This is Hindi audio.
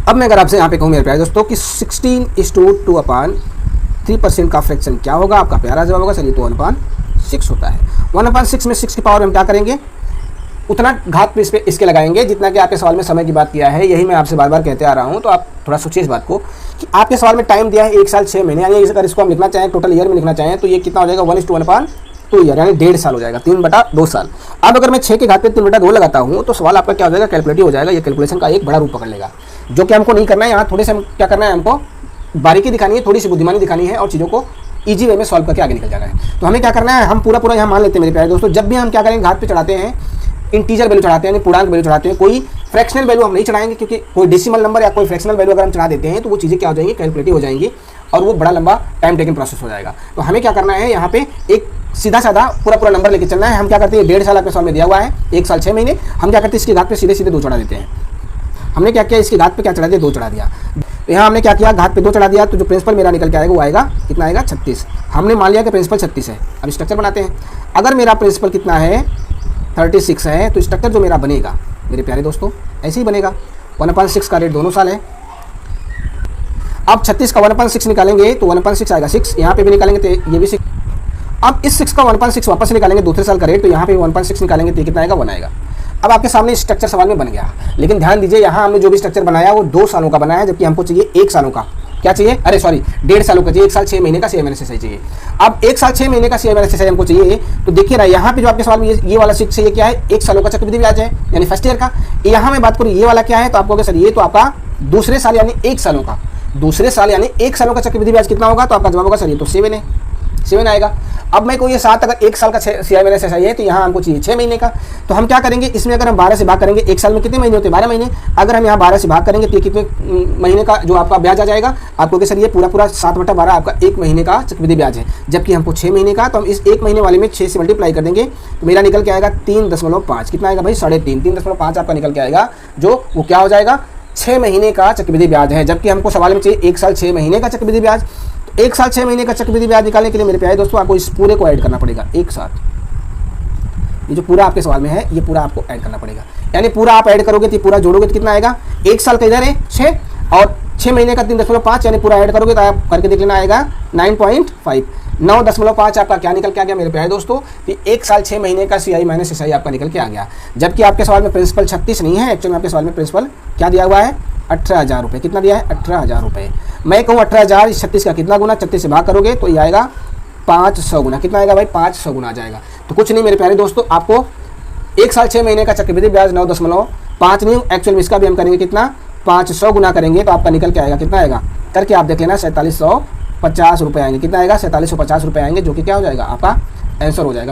अब मैं अगर आपसे यहाँ पे कहूँ मेरे प्यारे दोस्तों कि 16:2/3% का फ्रैक्शन क्या होगा, आपका प्यारा जवाब होगा सर ये तो 1/6 होता है। 1/6 में 6 की पावर में हम क्या करेंगे, उतना घात पे इस पे इसके लगाएंगे जितना कि आपके सवाल में समय की बात किया है। यही मैं आपसे बार बार कहते आ रहा हूँ, तो आप थोड़ा सोचिए इस बात को कि आपके सवाल में टाइम दिया है 1 साल 6 महीने, यानी अगर इसको हम लिखना चाहें टोटल ईयर में लिखना चाहें तो ये कितना हो जाएगा 1:1/2 ईयर, यानी 1.5 साल हो जाएगा, 3/2 साल। अब अगर मैं 6 के घात पे 3/2 लगाता हूँ तो सवाल आपका क्या हो जाएगा, कैलकुलेटिव हो जाएगा। ये कैलकुलेशन का एक बड़ा रूप पकड़ लेगा, जो कि हमको नहीं करना है। यहाँ थोड़े से हम क्या करना है, हमको बारीकी दिखानी है, थोड़ी सी बुद्धिमानी दिखानी है और चीज़ों को ईजी वे में सॉल्व करके आगे निकल जाना है। तो हमें क्या करना है, हम पूरा यहाँ मान लेते हैं मेरे प्यारे दोस्तों, जब भी हम क्या करेंगे घात पे चढ़ाते हैं इंटीजर वैल्यू चढ़ाते हैं, पूर्णांक वैल्यू चढ़ाते हैं, कोई फ्रैक्शनल वैल्यू हम नहीं चढ़ाएंगे, क्योंकि कोई डेसिमल नंबर या कोई फ्रैक्शनल वैल्यू अगर हम चढ़ा देते हैं तो वो चीज़ें क्या हो जाएंगी, कैलकुलेटिव हो जाएंगी और वो बड़ा लंबा टाइम टेकिंग प्रोसेस हो जाएगा। तो हमें क्या करना है, यहाँ पे एक सीधा साधा पूरा नंबर लेके चलना है। हम क्या करते हैं, 1.5 साल आपके सवाल में दिया हुआ है, 1 साल 6 महीने, हम क्या करते हैं इसकी घात पे सीधे 2 चढ़ा देते हैं। हमने क्या किया, इसकी घात पे क्या चढ़ा दिया, 2 चढ़ा दिया। तो यहाँ हमने क्या किया, घात पे 2 चढ़ा दिया, तो जो प्रिंसिपल मेरा निकल के आएगा वो आएगा कितना आएगा 36। हमने मान लिया कि प्रिंसिपल 36 है। अब स्ट्रक्चर बनाते हैं, अगर मेरा प्रिंसिपल कितना है 36 है तो स्ट्रक्चर जो मेरा बनेगा मेरे प्यारे दोस्तों ऐसे ही बनेगा। 1/6 का रेट दोनों साल है। अब 36 का 1/6 निकालेंगे तो 1/6 आएगा 6, यहाँ पे भी निकालेंगे तो ये भी 6। अब इस 6 का 1/6 वापस से निकालेंगे दूसरे साल का रेट, तो यहाँ पे 1/6 निकालेंगे तो कितना आएगा 1 आएगा। अब आपके सामने स्ट्रक्चर सवाल में बन गया, लेकिन ध्यान दीजिए यहाँ हमने जो भी स्ट्रक्चर बनाया वो 2 सालों का बनाया है, जबकि हमको चाहिए 1 सालों का। क्या चाहिए, अरे सॉरी 1.5 सालों का चाहिए, 1 साल 6 महीने का CMNSSI चाहिए। अब 1 साल 6 महीने का CMNSSI हमको चाहिए, तो देखिए ना यहाँ पे जो आपके सवाल में ये वाला 6 है, ये क्या है, 1 सालों का चक्रवृद्धि ब्याज है, यानी फर्स्ट ईयर का। यहाँ मैं बात करूँ ये वाला क्या है, तो आपको सर ये तो आपका दूसरे साल यानी 1 सालों का, दूसरे साल यानी 1 सालों का चक्रवृद्धि ब्याज कितना होगा, तो आपका जवाब होगा सर ये तो 7 है, 7 आएगा। अब मैं को ये 7 अगर 1 साल का CMNSSI है तो यहाँ हमको चाहिए 6 महीने का। तो हम क्या करेंगे, इसमें अगर हम 12 से भाग करेंगे, 1 साल में कितने महीने होते हैं 12 महीने, अगर हम यहाँ 12 से भाग करेंगे तो ये कितने महीने का जो आपका ब्याज आ जाएगा आपको कि सर ये पूरा 7/12 आपका 1 महीने का चक्रवृद्धि ब्याज है, जबकि हमको 6 महीने का। तो हम इस 1 महीने वाले में 6 से मल्टीप्लाई कर देंगे तो मेरा निकल के आएगा 3.5, कितना आएगा भाई 3.5, 3.5 आपका निकल के आएगा, जो वो क्या हो जाएगा 6 महीने का चक्रवृद्धि ब्याज है, जबकि हमको सवाल में चाहिए 1 साल 6 महीने का चक्रवृद्धि ब्याज। 1 साल 6 महीने का चक्रवृद्धि ब्याज निकालने के लिए मेरे प्यारे दोस्तों आपको इस पूरे को ऐड करना पड़ेगा एक साथ। ये जो पूरा आपके सवाल में है ये पूरा आपको ऐड करना पड़ेगा, यानी पूरा आप ऐड करोगे तो पूरा जोड़ोगे तो कितना आएगा, 1 साल का इधर है 6 और 6 महीने का 3.5, यानी पूरा ऐड करोगे तो आप करके देख लेना आएगा 9.5। 9.5 आपका क्या निकल के आ गया मेरे प्यारे दोस्तों, कि 1 साल 6 महीने का CIMNSSI आपका निकल के आ गया। जबकि आपके सवाल में प्रिंसिपल 36 नहीं है, एक्चुअली में आपके सवाल में प्रिंसिपल क्या दिया हुआ है 18,000 रुपये। कितना दिया है 18,000 रुपये। मैं कहूँ 18,000 36 का कितना गुना, 36 से भाग करोगे तो ये आएगा 500 गुना। कितना आएगा भाई 500 गुना आ जाएगा। तो कुछ नहीं मेरे प्यारे दोस्तों, आपको 1 साल 6 महीने का चक्रवृद्धि ब्याज 9.5 नहीं, एक्चुअल में इसका भी हम करेंगे कितना 500 गुना करेंगे तो आपका निकल के आएगा कितना आएगा, करके आप देख लेना 4750 रुपये आएंगे। कितना आएगा 4750 रुपये आएंगे, जो कि क्या हो जाएगा आपका आंसर हो जाएगा।